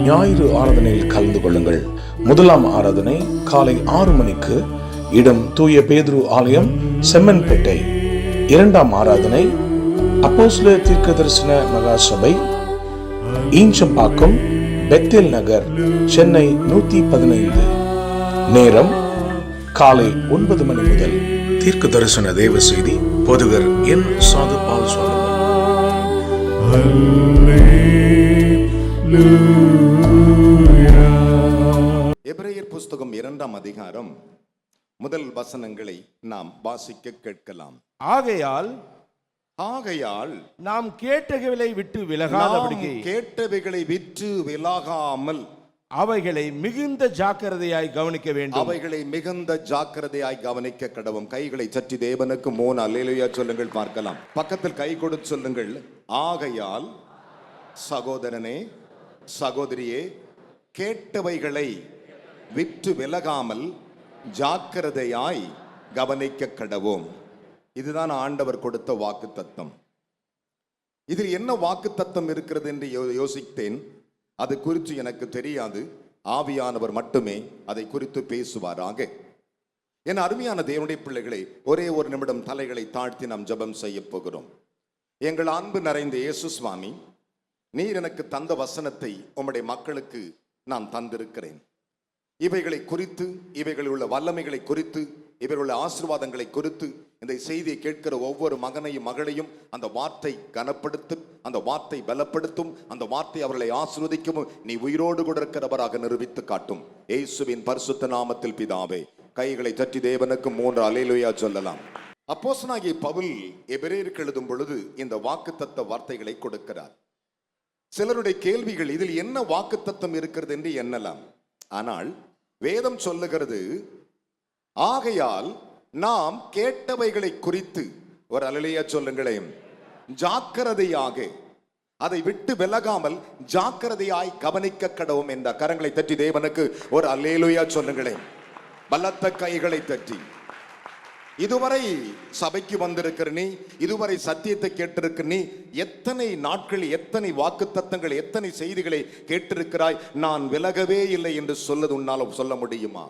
ஞாயிறு ஆராதனையில் கலந்து கொள்ளுங்கள். முதலாம் ஆராதனை காலை 6 மணிக்கு, இடம் தூய பேதுரு ஆலயம், செம்மன்பேட்டை. இரண்டாம் ஆராதனை அப்போஸ்தலர் தீர்க்கதரிசன மகா சபை, ஈஞ்சம்பாக்கம், பெத்தேல் நகர், சென்னை 115. நேரம் காலை 9 மணி முதல். தீர்க்க தரிசன தேவ செய்தி போதகர் என். சாது பால் சுவாமி. எபிரேயர் புஸ்தகம் 2ஆம் அதிகாரம் முதல் வசனங்களை நாம் வாசிக்க கேட்கலாம். ஆகையால் நாம் கேட்டவைகளை விட்டு விலகாமல் அவைகளை மிகுந்த ஜாக்கிரதையாய் கவனிக்க கடவும். கைகளை சற்றி தேவனுக்கு 3 அல்லேலூயா சொல்லுங்கள் பார்க்கலாம். பக்கத்தில் கை கொடுத்து சொல்லுங்கள். ஆகையால் சகோதரனே, சகோதரியே, கேட்டவைகளை விட்டு விலகாமல் ஜாக்கிரதையாய் கவனிக்க கடவோம். இதுதான் ஆண்டவர் கொடுத்த வாக்கு தத்தம். இதில் என்ன வாக்கு தத்தம் இருக்கிறது என்று யோசித்தேன். அது குறித்து எனக்கு தெரியாது. ஆவியானவர் மட்டுமே அதை குறித்து பேசுவாராக. என் அருமையான தேவனுடைய பிள்ளைகளை, ஒரே ஒரு நிமிடம் தலைகளை தாழ்த்தி நாம் ஜெபம் செய்ய போகிறோம். எங்கள் அன்பு நிறைந்த இயேசு சுவாமி, நீர் எனக்கு தந்த வசனத்தை உம்முடைய மக்களுக்கு நான் தந்திருக்கிறேன். இவைகளை குறித்து, இவைகளில் உள்ள வல்லமைகளை குறித்து, இவைகளில் உள்ள ஆசீர்வாதங்களை குறித்து இந்த செய்தியை கேட்கிற ஒவ்வொரு மகனையும் மகளையும் அந்த வார்த்தை கனப்படுத்தும், அந்த வார்த்தை பலப்படுத்தும், அந்த வார்த்தை அவர்களை ஆசீர்வதிக்கும். நீ உயிரோடு கூட இருக்கிறவராக நிரூபித்து காட்டும். இயேசுவின் பரிசுத்த நாமத்தில் பிதாவே. கைகளை தட்டி தேவனுக்கு 3 அல்லேலூயா சொல்லலாம். அப்போஸ்தலனாகிய பவுல் எபிரேயருக்கு எழுதும் பொழுது இந்த வாக்குத்தத்த வார்த்தைகளை கொடுக்கிறார். சிலருடைய கேள்விகள், இதில் என்ன வாக்குத்தத்தம் இருக்கிறது என்று எண்ணலாம். ஆனால் வேதம் சொல்லுகிறது, ஆகையால் நாம் கேட்டவைகளை குறித்து, ஒரு அல்லேலூயா சொல்லுங்களேன், ஜாக்கிரதையாக, அதை விட்டு விலகாமல் ஜாக்கிரதையாய் கவனிக்க கடவும் என்ற. கரங்களை தட்டி தேவனுக்கு ஒரு அல்லேலூயா சொல்லுங்களேன். பலத்த கைகளை தட்டி. இதுவரை சபைக்கு வந்திருக்கிற நீ, இதுவரை சத்தியத்தை கேட்டிருக்கிற நீ, எத்தனை நாட்கள், எத்தனை வாக்கு தத்தங்கள், எத்தனை செய்திகளை கேட்டிருக்கிறாய். நான் விலகவே இல்லை என்று சொல்வது உன்னால சொல்ல முடியுமா?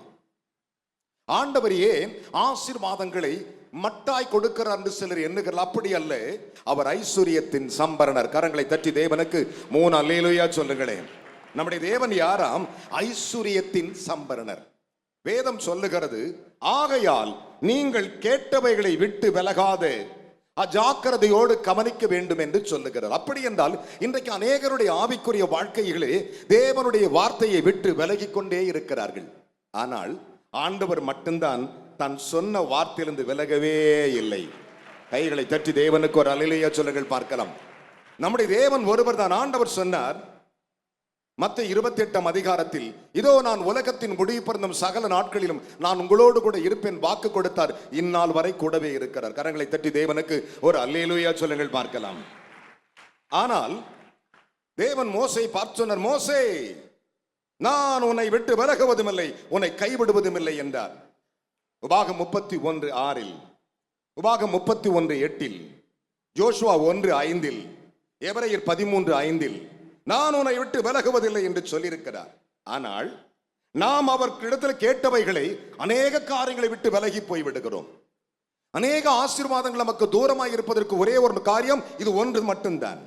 ஆண்டவர் ஏன் ஆசீர்வாதங்களை மட்டாய் கொடுக்கிறார் என்று சிலர் எண்ணுகிறார். அப்படி அல்ல. அவர் ஐஸ்வர்யத்தின் சம்பரணர். கரங்களை தட்டி தேவனுக்கு 3 அல்லேலூயா சொல்லுங்களேன். நம்முடைய தேவன் யாராம்? ஐஸ்வர்யத்தின் சம்பரணர். வேதம் சொல்லுகிறது, ஆகையால் நீங்கள் கேட்டவைகளை விட்டு விலகாத அஜாக்கிரதையோடு கவனிக்க வேண்டும் என்று சொல்லுகிறார். அப்படி என்றால் இன்றைக்கு அநேகருடைய ஆவிக்குரிய வாழ்க்கைகளே தேவனுடைய வார்த்தையை விட்டு விலகி கொண்டே இருக்கிறார்கள். ஆனால் ஆண்டவர் மட்டும்தான் தன் சொன்ன வார்த்தையிலிருந்து விலகவே இல்லை. கைகளை தட்டி தேவனுக்கு ஒரு அல்லேலூயா சொல்லுங்கள் பார்க்கலாம். நம்முடைய தேவன் ஒருவர் தான். ஆண்டவர் சொன்னார் மத்தேயு 28ஆம் அதிகாரத்தில், இதோ நான் உலகத்தின் முடிவு பிறந்தும் சகல நாட்களிலும் நான் உங்களோடு கூட இருப்பேன் வாக்கு கொடுத்தார். இந்நாள் வரை கூடவே இருக்கிறார். கரங்களை தட்டி தேவனுக்கு ஒரு அல்லேலூயா சொல்லுங்கள் பார்க்கலாம். ஆனால் தேவன் மோசேயை பார்த்து சொன்னார், மோசே, நான் உன்னை விட்டு விலகுவதும் இல்லை, உன்னை கைவிடுவதும் இல்லை என்றார். உபாகம் 31:6, உபாகம் 31:8, யோசுவா 1:5, எபிரேயர் 13:5 நான் உன்னை விட்டு விலகுவதில்லை என்று சொல்லியிருக்கிறார். ஆனால் நாம் அவர்களிடத்தில் கேட்டவைகளை, அநேக காரியங்களை விட்டு விலகி போய் விடுகிறோம். அநேக ஆசீர்வாதங்கள் நமக்கு தூரமாய் இருப்பதற்கு ஒரே ஒரு காரியம், இது ஒன்று மட்டும்தான்.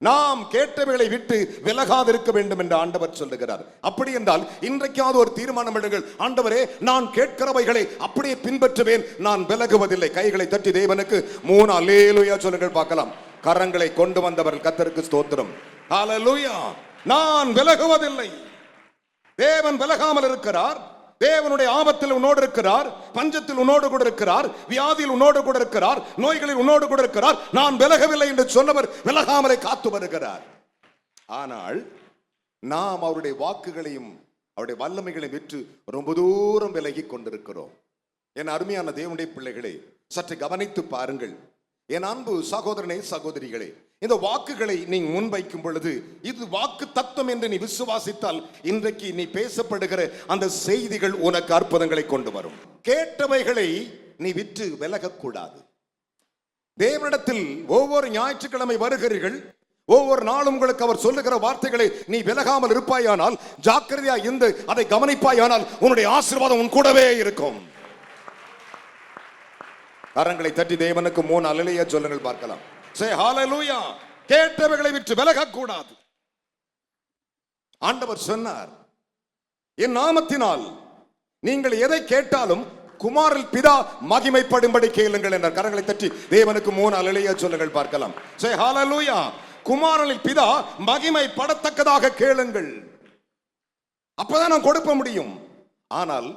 நாம் கேட்டவைகளை விட்டு விலகாதிருக்க வேண்டும் என்று ஆண்டவர் சொல்லுகிறார். அப்படி என்றால் இன்றைக்காவது ஒரு தீர்மானம் எடுங்கள். ஆண்டவரே, நான் கேட்கிறவைகளை அப்படியே பின்பற்றுவேன், நான் விலகுவதில்லை. கைகளை தட்டி தேவனுக்கு 3 அல்லேலூயா சொல்லுங்கள் பார்க்கலாம். கரங்களை கொண்டு வந்தவர்கள் கர்த்தருக்கு ஸ்தோத்திரம். ஹல்லேலூயா. நான் விலகுவதில்லை. தேவன் விலகாமல் இருக்கிறார். தேவனுடைய ஆபத்தில் உன்னோடு இருக்கிறார், பஞ்சத்தில் உன்னோடு கூட இருக்கிறார், வியாதியில் உன்னோடு கூட இருக்கிறார், நோய்களில் உன்னோடு கூட இருக்கிறார். நான் விலகவில்லை என்று சொன்னவர் விலகாமலை காத்து வருகிறார். ஆனால் நாம் அவருடைய வாக்குகளையும் அவருடைய வல்லமைகளை விற்று ரொம்ப தூரம் விலகி கொண்டிருக்கிறோம். என் அருமையான தேவனுடைய பிள்ளைகளே, சற்று கவனித்து பாருங்கள். என் அன்பு சகோதரனே, சகோதரிகளே, இந்த வாக்குகளை நீ முன்வைக்கும் பொழுது, இது வாக்கு தத்துவம் என்று நீ விசுவாசித்தால், இன்றைக்கு நீ பேசப்படுகிற அந்த செய்திகள் உனக்கு அற்புதங்களை கொண்டு வரும். கேட்டவைகளை நீ விற்று விலகக்கூடாது. தேவனிடத்தில் ஒவ்வொரு ஞாயிற்றுக்கிழமை வருகிறீர்கள், ஒவ்வொரு நாளும் உங்களுக்கு அவர் சொல்லுகிற வார்த்தைகளை நீ விலகாமல் இருப்பாயானால், ஜாக்கிரதையா இருந்து அதை கவனிப்பாயானால் உன்னுடைய ஆசீர்வாதம் உன் கூடவே இருக்கும். கரங்களை தட்டி தேவனுக்கு 3 அல்லேலூயா சொல்லுங்கள் பார்க்கலாம். சே ஹalleluya. கேட்டவைகளை விட்டு விலக கூடாது. ஆண்டவர் சொன்னார், என் நாமத்தினால் நீங்கள் எதை கேட்டாலும் குமாரில் பிதா மகிமைப்படும்படி கேளுங்கள் என்றார். கரங்களை தட்டி தேவனுக்கு 3 அல்லேலூயா சொல்லுங்கள் பார்க்கலாம். சே ஹalleluya. குமாரனில் பிதா மகிமைப்படத்தக்கதாக கேளுங்கள். அப்பதான் நான் கொடுக்க முடியும். ஆனால்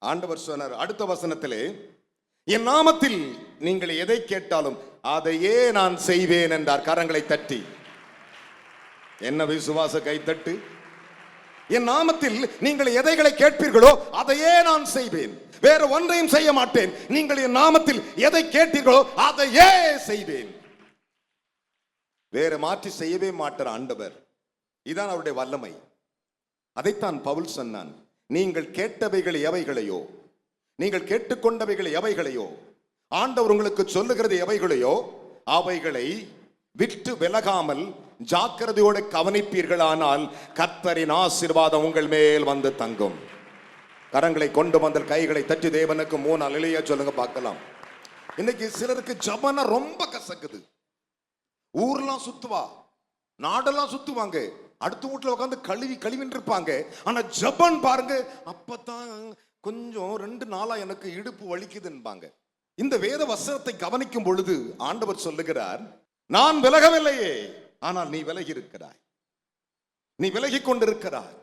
ஆண்டவர் சொன்னார் அடுத்த வசனத்திலே, என் நாமத்தில் நீங்கள் எதை கேட்டாலும் அதையே நான் செய்வேன் என்றார். கரங்களை தட்டி என்ன விசுவாச கைத்தட்டு. என் நாமத்தில் நீங்கள் எதைகளை கேட்பீர்களோ அதையே நான் செய்வேன், வேற ஒன்றையும் செய்ய மாட்டேன். நீங்கள் என் நாமத்தில் எதை கேட்டீர்களோ அதையே செய்வேன், வேற மாற்றி செய்யவே மாட்டார் ஆண்டவர். இதான் அவருடைய வல்லமை. அதைத்தான் பவுல் சொன்னான், நீங்கள் கேட்டவைகள் எவைகளையோ, நீங்கள் கேட்டுக்கொண்டவைகள் எவைகளையோ, ஆண்டவர் உங்களுக்கு சொல்லுகிறது எவைகளையோ அவைகளை விட்டு விலகாமல் ஜாக்கிரதையோடு கவனிப்பீர்களானால் கர்த்தரின் ஆசீர்வாதம் உங்கள் மேல் வந்து தங்கும். கரங்களை கொண்டு வந்த கைகளை தட்டி தேவனுக்கு 3 அல்லேலூயா சொல்லுங்க பார்க்கலாம். இன்னைக்கு சிலருக்கு ஜபன ரொம்ப கசக்குது. ஊர்லாம் சுத்துவா, நாடெல்லாம் சுத்துவாங்க, அடுத்த வீட்டுல உட்காந்து கழுவின்னு இருப்பாங்க. ஆனா ஜபன் பாருங்க, அப்பதான் கொஞ்சம் 2 நாளா எனக்கு இடுப்பு வலிக்குதுன்பாங்க. இந்த வேத வசனத்தை கவனிக்கும் பொழுது ஆண்டவர் சொல்லுகிறார், நான் விலகவில்லையே, ஆனால் நீ விலகி இருக்கிறாய், நீ விலகி கொண்டிருக்கிறாய்.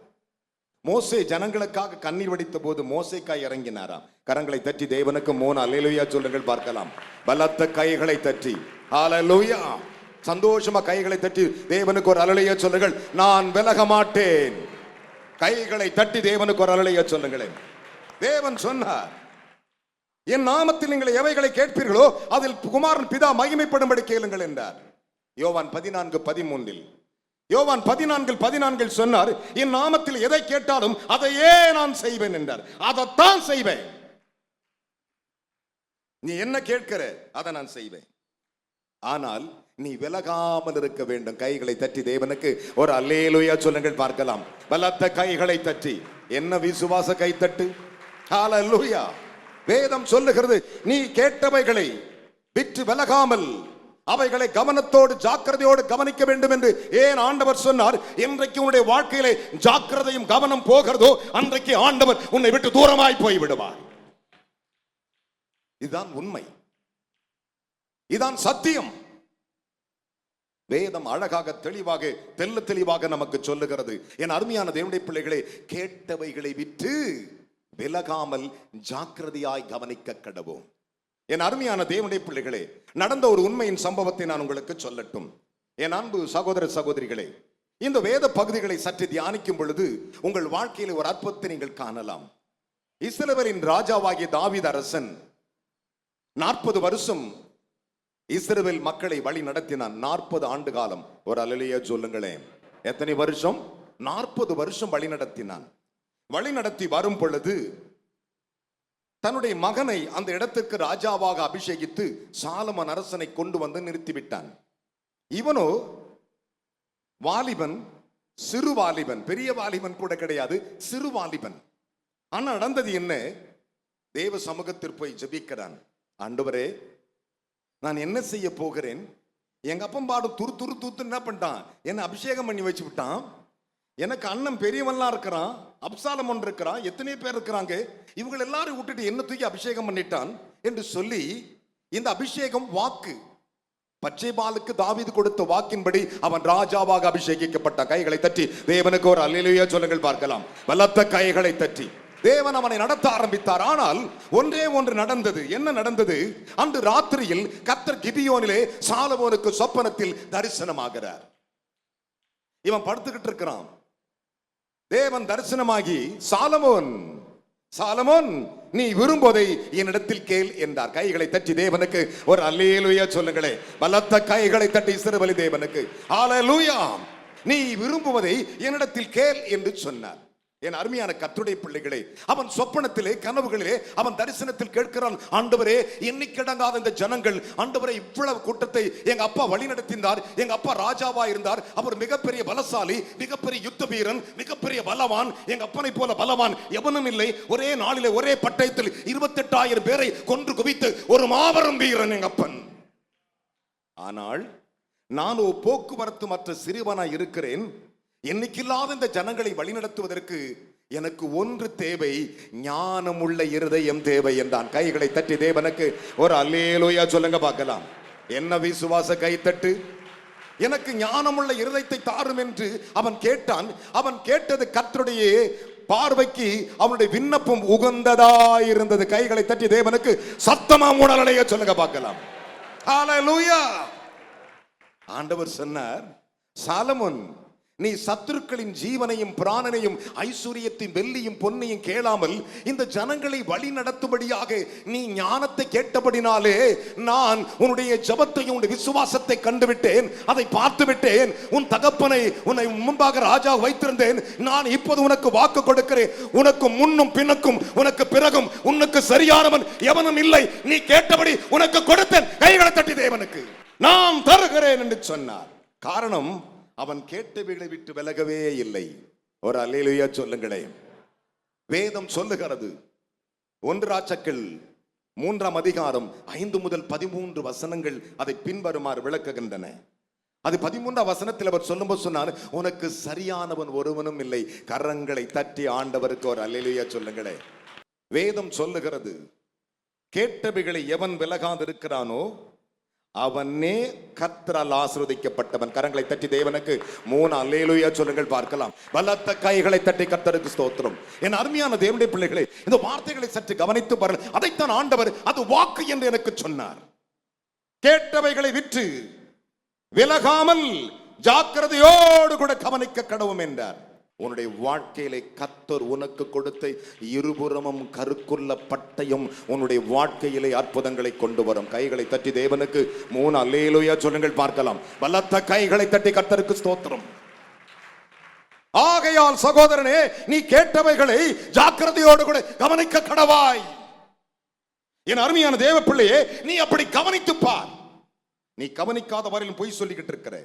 மோசே ஜனங்களுக்காக கண்ணீர் வடித்த போது மோசேக்காய் இறங்கினாராம். கரங்களை தட்டி தேவனுக்கு 3 அல்லேலூயா சொல்லுங்கள் பார்க்கலாம். பலத்த கைகளை தட்டி ஹalleluya, சந்தோஷமா கைகளை தட்டி தேவனுக்கு ஒரு அல்லேலூயா சொல்லுங்கள். நான் விலக மாட்டேன். கைகளை தட்டி தேவனுக்கு ஒரு அல்லேலூயா சொல்லுங்களேன். தேவன் சொன்னார், என் நாமத்தில் நீங்கள் எவைகளை கேட்பீர்களோ அதில் குமாரன் பிதா மகிமைப்படும்படி கேளுங்கள் என்றார். யோவான் 14:13. யோவான் 14:14 சொன்னார், என் நாமத்தில் எதை கேட்டாலும் அதையே நான் செய்வேன் என்றார். அதைத்தான் செய்வேன். நீ என்ன கேட்கிற அதை நான் செய்வேன். ஆனால் நீ விலகாமல் இருக்க வேண்டும். கைகளை தட்டி தேவனுக்கு ஒரு அல்லேலூயா சொல்லுங்கள் பார்க்கலாம். பலத்த கைகளை தட்டி என்ன விசுவாச கைத்தட்டு. ஹalleluya. வேதம் சொல்லுகிறது, நீ கேட்டவைகளை விட்டு விலகாமல் அவைகளை கவனத்தோடு ஜாக்கிரதையோடு கவனிக்க வேண்டும் என்று ஏன் ஆண்டவர் சொன்னார்? இன்றைக்கு உன்னுடைய வாழ்க்கையிலே ஜாக்கிரதையும் கவனம் போகிறதோ அன்றைக்கு ஆண்டவர் உன்னை விட்டு தூரமாய் போய் விடுவார். இதுதான் உண்மை, இதுதான் சத்தியம். வேதம் அழகாக தெளிவாக தெல்ல தெளிவாக நமக்கு சொல்லுகிறது. என் அருமையான தேவனுடைய பிள்ளைகளே, கேட்டவைகளை விட்டு விலகாமல் ஜாக்கிரதையாய் கவனிக்க கடவோம். என் அருமையான தேவனுடைய பிள்ளைகளே, நடந்த ஒரு உண்மையின் சம்பவத்தை நான் உங்களுக்கு சொல்லட்டும். என் அன்பு சகோதர சகோதரிகளே, இந்த வேத பகுதிகளை சற்று தியானிக்கும் பொழுது உங்கள் வாழ்க்கையில் ஒரு அற்புதத்தை நீங்கள் காணலாம். இஸ்ரவேலின் ராஜாவாகிய தாவீது அரசன் 40 வருஷம் இஸ்ரவேல் மக்களை வழி நடத்தினான். 40 ஆண்டு காலம். ஒரு அல்லேலூயா சொல்லுங்களேன். எத்தனை வருஷம்? 40 வருஷம் வழி நடத்தினான். வழி நடத்தி வரும் பொழுது தன்னுடைய மகனை அந்த இடத்திற்கு ராஜாவாக அபிஷேகித்து சாலமன் அரசனை கொண்டு வந்து நிறுத்திவிட்டான். இவனோ வாலிபன், சிறு வாலிபன், பெரிய வாலிபன் கூட கிடையாது, சிறு வாலிபன். ஆனா நடந்தது என்ன? தேவ சமூகத்திற்கு போய் ஜெபிக்கிறான். ஆண்டவரே, நான் என்ன செய்ய போகிறேன்? எங்க அப்பன் பாடு துரு என்ன பண்ணிட்டான்? என்ன அபிஷேகம் பண்ணி வச்சு விட்டான். எனக்கு அண்ணன் பெரியவன்லாம் இருக்கிறான், அப்சாலமன் இருக்கிறான், எத்தனை பேர் இருக்கிறாங்க, இவங்க எல்லாரும் விட்டுட்டு என்ன தூக்கி அபிஷேகம் பண்ணிட்டான் என்று சொல்லி இந்த அபிஷேகம் வாக்கு பச்சைபாலுக்கு தாவீது கொடுத்த வாக்கின்படி அவன் ராஜாவாக அபிஷேகிக்கப்பட்டான். கைகளை தட்டி தேவனுக்கு ஒரு அல்லேலூயா சொல்லுங்கள் பார்க்கலாம். பலத்த கைகளை தட்டி தேவன் அவனை நடத்த ஆரம்பித்தார். ஆனால் ஒன்றே ஒன்று நடந்தது. என்ன நடந்தது? அன்று ராத்திரியில் கர்த்தர் கிபியோனிலே சாலமோனுக்கு சொப்பனத்தில் தரிசனமாகிறார். இவன் படுத்துக்கிட்டு இருக்கிறான். தேவன் தரிசனமாகி சாலமோன், சாலமோன், நீ விரும்புவதை என்னிடத்தில் கேள் என்றார். கைகளை தட்டி தேவனுக்கு ஒரு அல்லேலூயா சொல்லுங்களே. பலத்த கைகளை தட்டி இஸ்ரவேல் தேவனுக்கு அல்லேலூயா. நீ விரும்புவதை என்னிடத்தில் கேள் என்று சொன்னார். என் அருமையான கர்த்தருடைய பிள்ளைகளே, அவன் சொப்பனத்திலே, கனவுகளிலே, அவன் தரிசனத்தில் கேட்கிறான், ஆண்டவரே, எண்ணிக்கடங்காத இந்த ஜனங்கள், ஆண்டவரே, இவ்வளவு கூட்டத்தை எங்க அப்பா வழி நடத்தினார், எங்க அப்பா ராஜாவா இருந்தார், அவர் மிகப்பெரிய பலசாலி, மிகப்பெரிய யுத்த வீரன், மிகப்பெரிய பலவான், எங்க அப்பனை போல பலவான் எவனும் இல்லை. ஒரே நாளிலே ஒரே பட்டயத்தில் 28,000 பேரை கொன்று குவித்து ஒரு மாபெரும் வீரன் எங்க அப்பன். ஆனால் நான் ஒரு போக்குவரத்து மற்ற சிறுவனாய் இருக்கிறேன். எண்ணிக்கையில்லாத இந்த ஜனங்களை வழிநடத்துவதற்கு எனக்கு ஒன்று தேவை, ஞானமுள்ள இருதயம் தேவை என்றான். கைகளை தட்டி தேவனுக்கு ஒரு அல்லேலூயா சொல்லுங்க பார்க்கலாம். என்ன விசுவாச கைத்தட்டு. எனக்கு ஞானமுள்ள இருதயத்தை தாரும் என்று அவன் கேட்டான். அவன் கேட்டது கர்த்தருடைய பார்வைக்கு அவனுடைய விண்ணப்பம் உகந்ததா இருந்தது. கைகளை தட்டி தேவனுக்கு சத்தமா மூணலையா சொல்லுங்க பார்க்கலாம். ஹல்லேலூயா. ஆண்டவர் சொன்னார், சாலமோன், நீ சத்துருக்களின் ஜீவனையும் பிராணனையும் ஐஸ்வரியத்தின் வெள்ளியும் பொன்னையும் கேளாமல் இந்த ஜனங்களை வழி நடத்தும்படியாக நீ ஞானத்தை கேட்டபடினாலே நான் உன்னுடைய ஜபத்தையும் உன்னுடைய விசுவாசத்தை கண்டுவிட்டேன், அதை பார்த்து விட்டேன். உன் தகப்பனை உன்னை முன்பாக ராஜா வைத்திருந்தேன். நான் இப்போது உனக்கு வாக்கு கொடுக்கிறேன், உனக்கு முன்னும் பின்னுக்கும் உனக்கு பிறகும் உனக்கு சரியானவன் எவனும் இல்லை. நீ கேட்டபடி உனக்கு கொடுத்தேன். கைகளை தட்டி தேவனுக்கு நான் தருகிறேன் என்று சொன்னார். காரணம், அவன் கேட்டவைகளை விட்டு விலகவே இல்லை. ஒரு அல்லேலூயா சொல்லுங்களேன். வேதம் சொல்லுகிறது, 1 ராஜாக்கள் 3ஆம் அதிகாரம் 5 முதல் 13 வசனங்கள் அதை பின்வருமாறு விளக்குகின்றன. அது 13ஆம் வசனத்தில் அவர் சொல்லும்போது சொன்னார், உனக்கு சரியானவன் ஒருவனும் இல்லை. கரங்களை தட்டி ஆண்டவருக்கு ஒரு அல்லேலூயா சொல்லுங்களேன். வேதம் சொல்லுகிறது, கேட்டவைகளை எவன் விலகாது இருக்கிறானோ அவனே கர்த்தரால் ஆசீர்வதிக்கப்பட்டவன். கரங்களை தட்டி தேவனுக்கு 3 அல்லேலூயா சொல்லுங்கள் பார்க்கலாம். பலத்த கைகளை தட்டி கர்த்தருக்கு ஸ்தோத்திரம். என் அருமையான தேவனுடைய பிள்ளைகளே, இந்த வார்த்தைகளை சற்று கவனித்து பாருங்கள். அதைத்தான் ஆண்டவர் அது வாக்கு என்று எனக்கு சொன்னார். கேட்டவைகளை விட்டு விலகாமல் ஜாக்கிரதையோடு கூட கவனிக்க கடவும் என்றார். உன்னுடைய வாழ்க்கையிலே கர்த்தர் உனக்கு கொடுத்த இருபுறமும் கருக்குள்ள பட்டயம் உன்னுடைய வாழ்க்கையிலே அற்புதங்களை கொண்டு வரும். கைகளை தட்டி தேவனுக்கு 3 அல்லேலூயா சொல்லுங்கள் பார்க்கலாம். பலத்த கைகளை தட்டி கர்த்தருக்கு ஸ்தோத்திரம். ஆகையால் சகோதரனே, நீ கேட்டவைகளை ஜாக்கிரதையோடு கூட கவனிக்க கடவாய். என் அருமையான தேவ பிள்ளையே, நீ அப்படி கவனித்து பார். நீ கவனிக்காத வரையிலும் பொய் சொல்லிக்கிட்டு இருக்கிற,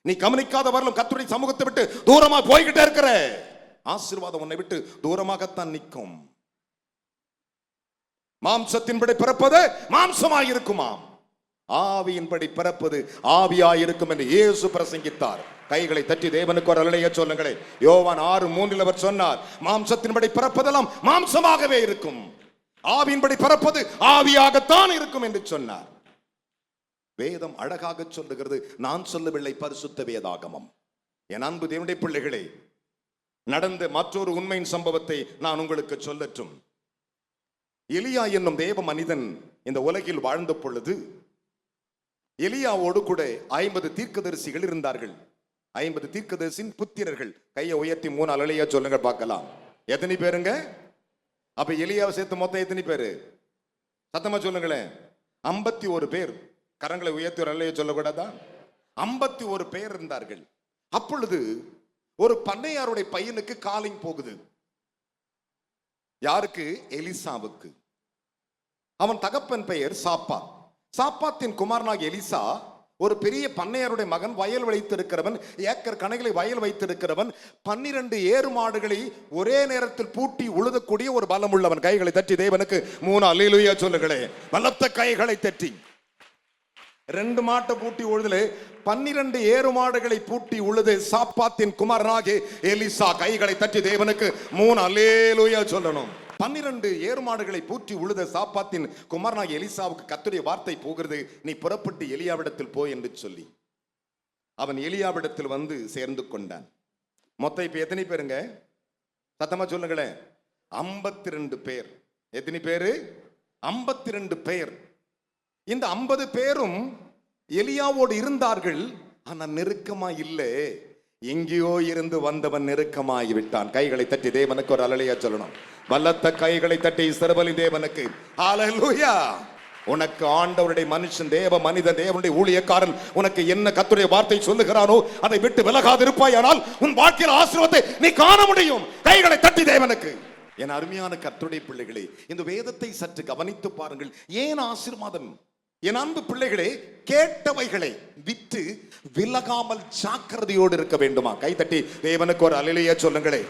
நீ கவனிக்காத வரலும் கர்த்தருடைய சமூகத்தை விட்டு தூரமா போய்கிட்டே இருக்கிற, ஆசீர்வாதம் உன்னை விட்டு தூரமாகத்தான் நிற்கும். மாம்சத்தின்படி பிறப்பது மாம்சமாயிருக்குமாம், ஆவியின்படி பிறப்பது ஆவியாயிருக்கும் என்று இயேசு பிரசங்கித்தார். கைகளை தட்டி தேவனுக்கு ஒரு அல்லேலூயா சொல்லுங்களே. யோவான் 6:3 அவர் சொன்னார், மாம்சத்தின்படி பிறப்பதெல்லாம் மாம்சமாகவே இருக்கும், ஆவியின்படி பிறப்பது ஆவியாகத்தான் இருக்கும் என்று சொன்னார். வேதம் அழகாக சொல்லுகிறது. நான் சொல்லவில்லை, பரிசுத்த வேதாகமம். என் அன்பு தேவனுடைய பிள்ளைகளே, நடந்த மற்றொரு உண்மையின் சம்பவத்தை நான் உங்களுக்கு சொல்லட்டும். எலியா என்னும் தேவ மனிதன் இந்த உலகில் வாழ்ந்த பொழுது எலியாவோடு கூட 50 தீர்க்கதரிசிகள் இருந்தார்கள். 50 தீர்க்கதரிசியின் புத்திரர்கள். கையை உயர்த்தி 3 அல்லேலூயா சொல்லுங்க பார்க்கலாம். எத்தனை பேருங்க? அப்ப எலியாவை சேர்த்து மொத்தம் எத்தனை பேரு? சத்தமா சொல்லுங்களேன். 51 பேர். கரங்களை உயர்த்தி ஒரு அல்லேலூயா சொல்லக்கூடாதா? 51 பேர் இருந்தார்கள். அப்பொழுது ஒரு பண்ணையாருடைய பையனுக்கு காலிங் போகுது. யாருக்கு? எலிசாவுக்கு. அவன் தகப்பன் பெயர் சாப்பாத். சாப்பாத்தின் குமாரனாகிய எலிசா ஒரு பெரிய பண்ணையாருடைய மகன். வயல் வைத்திருக்கிறவன், ஏக்கர் கணக்கிலே வயல் வைத்திருக்கிறவன். 12 ஏறு மாடுகளை ஒரே நேரத்தில் பூட்டி உழுதக்கூடிய ஒரு பலம் உள்ளவன். கைகளை தட்டி தேவனுக்கு 3 அல்லேலூயா சொல்லுங்களே. பலத்த கைகளை தட்டி. 2 மாட்டை பூட்டி உழுதலே 12 ஏறு மாடுகளை பூட்டி உழுது சாப்பாத்தின் குமாரனாகிய எலிசா. கைகளை தட்டி தேவனுக்கு 3 அல்லேலூயா சொல்லணும். 12 ஏறு மாடுகளை பூட்டி உழுத சாப்பாத்தின் குமாரனாகிய எலிசாவுக்கு கர்த்தருடைய வார்த்தை போகிறது, நீ புறப்பட்டு எலியாவிடத்தில் போய் என்று சொல்லி அவன் எலியாவிடத்தில் வந்து சேர்ந்து கொண்டான். மொத்தம் இப்ப எத்தனை பேருங்க? சத்தமா சொல்லுங்களேன். 52 பேர். எத்தனை பேரு? 52 பேர். இந்த 50 பேரும் எலியாவோடு இருந்தார்கள். ஆனா நெருக்கமா இல்லை. எங்கேயோ இருந்து வந்தவன் நெருக்கமாகி விட்டான். கைகளை தட்டி தேவனுக்கு ஒரு அல்லேலூயா சொல்லணும். பலத்த கைகளை தட்டி இஸ்ரவேலின் தேவனுக்கு ஹல்லேலூயா. உனக்கு ஆண்டவருடைய மனுஷன் தேவ மனித தேவனுடைய ஊழியக்காரன் உனக்கு என்ன கர்த்தருடைய வார்த்தை சொல்லுகிறானோ அதை விட்டு விலகாது இருப்பாயானால் உன் வாழ்க்கையில் ஆசீர்வாதத்தை நீ காண முடியும். கைகளை தட்டி தேவனுக்கு. என் அருமையான கர்த்தருடைய பிள்ளைகளே, இந்த வேதத்தை சற்று கவனித்து பாருங்கள். ஏன் ஆசீர்வாதம்? என் அன்பு பிள்ளைகளே, கேட்டவைகளை விட்டு விலகாமல் ஜாக்கிரதையோடு இருக்க வேண்டுமா? கைதட்டி தேவனுக்கு ஒரு அல்லேலூயா சொல்லுங்களே.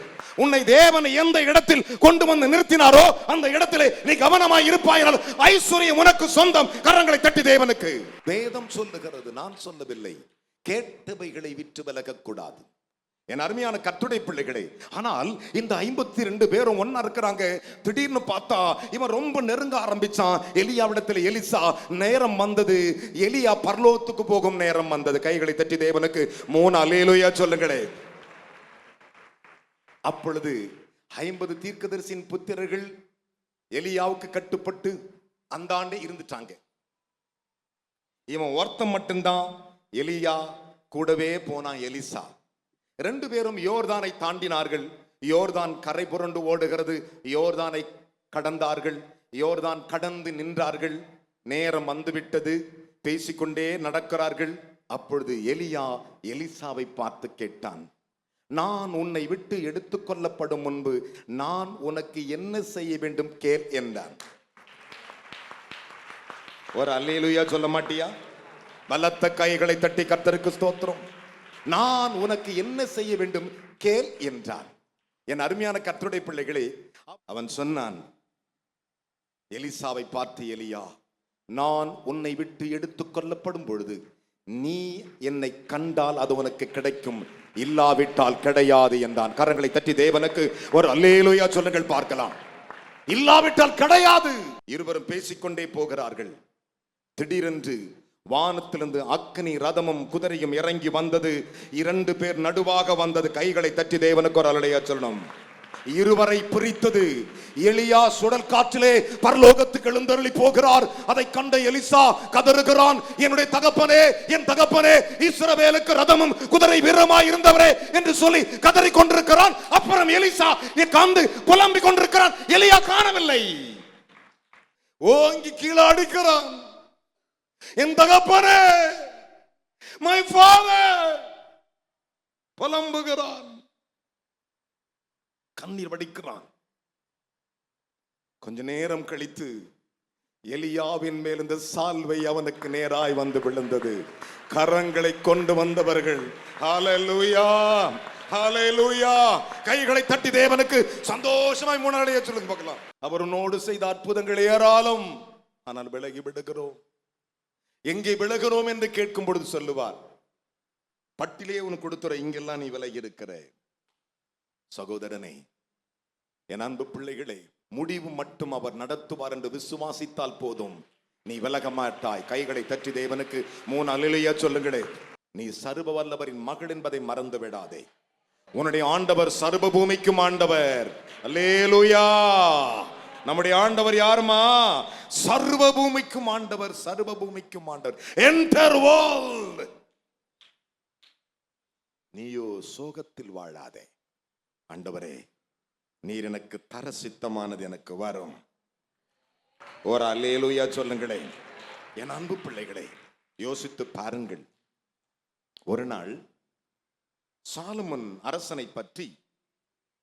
உன்னை தேவன் எந்த இடத்தில் கொண்டு வந்து நிறுத்தினாரோ அந்த இடத்திலே நீ கவனமாய் இருப்பாயால் ஐஸ்வர்யம் உனக்கு சொந்தம். கரங்களை தட்டி தேவனுக்கு. வேதம் சொல்லுகிறது, நான் சொல்லவில்லை. கேட்டவைகளை விட்டு விலகக்கூடாது. என் அருமையான கர்த்தருடைய பிள்ளைகளே, ஆனால் இந்த 52 பேரும் ஒன்னா இருக்கிறாங்க. திடீர்னு பார்த்தா இவன் ரொம்ப நெருங்க ஆரம்பிச்சான் எலியாவிடத்தில். எலிசா நேரம் வந்தது, எலியா பரலோகத்துக்கு போகும் நேரம் வந்தது. கைகளை தட்டி தேவனுக்கு 3 அல்லேலூயா சொல்லுங்களே. அப்பொழுது 50 தீர்க்கதரிசியின் புத்திரர்கள் எலியாவுக்கு கட்டுப்பட்டு அந்த ஆண்டே இருந்துட்டாங்க. இவன் ஒருத்தன் மட்டும்தான் எலியா கூடவே போனான். எலிசா 2 பேரும் யோர்தானை தாண்டினார்கள். யோர்தான் கரை புரண்டு ஓடுகிறது. யோர்தானை கடந்தார்கள். யோர்தான் கடந்து நின்றார்கள். நேரம் வந்துவிட்டது. பேசிக்கொண்டே நடக்கிறார்கள். அப்பொழுது எலியா எலிசாவை பார்த்து கேட்டான், நான் உன்னை விட்டு எடுத்துக்கொள்ளப்படும் முன்பு நான் உனக்கு என்ன செய்ய வேண்டும் கேள் என்றான். ஒரு அல்லேலூயா சொல்ல மாட்டியா? பலத்த கைகளை தட்டி கர்த்தருக்கு ஸ்தோத்திரம். நான் உனக்கு என்ன செய்ய வேண்டும் கேள் என்றான். என் அருமையான கர்த்தருடைய பிள்ளைகளே, அவன் சொன்னான், எலிசாவை பார்த்து, எலியா, நான் உன்னை விட்டு எடுத்துக் கொள்ளப்படும் பொழுது நீ என்னை கண்டால் அது உனக்கு கிடைக்கும், இல்லாவிட்டால் கிடையாது என்றான். கரங்களை தட்டி தேவனுக்கு ஒரு அல்லேலூயா சொல்லுங்கள் பார்க்கலாம். இல்லாவிட்டால் கிடையாது. இருவரும் பேசிக்கொண்டே போகிறார்கள். திடீரென்று வானத்திலிருந்து அக்னி ரதமும் குதிரையும் இறங்கி வந்தது. 2 பேர் நடுவாக வந்தது. கைகளை தட்டி தேவனுக்கு ஒரு அல்லேலூயா சொல்லணும். இருவரை பிரித்தது. எலியா சுடல் காற்றிலே பரலோகத்துக்கு எழுந்தருளி போகிறார். அதை கண்ட எலிசா கதறுகிறான், என்னுடைய தகப்பனே, என் தகப்பனே, இஸ்ரவேலுக்கு ரதமும் குதிரை வீரமாய் இருந்தவரே என்று சொல்லி கதறி கொண்டிருக்கிறான். அப்புறம் எலிசா காந்து புலம்பிக் கொண்டிருக்கிறான். எலியா காணவில்லை. ஓங்கி கீழே அடிக்கிறான், என் தகப்பனே, மை ஃபாதர், புலம்புகிறான், கண்ணீர் வடிக்கிறான். கொஞ்ச நேரம் கழித்து எலியாவின் மேல் இந்த சால்வை அவனுக்கு நேராய் வந்து விழுந்தது. கரங்களை கொண்டு வந்தவர்கள் ஹல்லேலூயா, ஹல்லேலூயா, கைகளை தட்டி தேவனுக்கு சந்தோஷமாய் முன்னாடியே சொல்லுங்க பார்க்கலாம். அவர் உன்னோடு செய்த அற்புதங்கள் ஏராளம், ஆனால் விலகி விடுகிறோம். எங்கே விலகிறோம் என்று கேட்கும் பொழுது சொல்லுவார், பட்டிலே உனக்கு கொடுத்துற இங்கெல்லாம் நீ விலகி இருக்கிற. சகோதரனே, என் அன்பு பிள்ளைகளே, முடிவு மட்டும் அவர் நடத்துவார் என்று விசுவாசித்தால் போதும், நீ விலக மாட்டாய். கைகளை தட்டி தேவனுக்கு 3 அல்லேலூயா சொல்லுங்களே. நீ சர்வ வல்லவரின் மகள் என்பதை மறந்து விடாதே. உன்னுடைய ஆண்டவர் சர்வ பூமிக்கும் ஆண்டவர். அல்லேலூயா. நம்முடைய ஆண்டவர் யாருமா? சர்வ பூமிக்கும் ஆண்டவர், சர்வ பூமிக்கும் ஆண்டவர். Enter world. நீயோ சோகத்தில் வாழாதே. ஆண்டவரே, நீர் எனக்கு தர சித்தமானது எனக்கு வரும். ஒரு அல்லேலூயா சொல்லுங்களே. என் அன்பு பிள்ளைகளே, யோசித்து பாருங்கள். ஒரு நாள் சாலமன் அரசனை பற்றி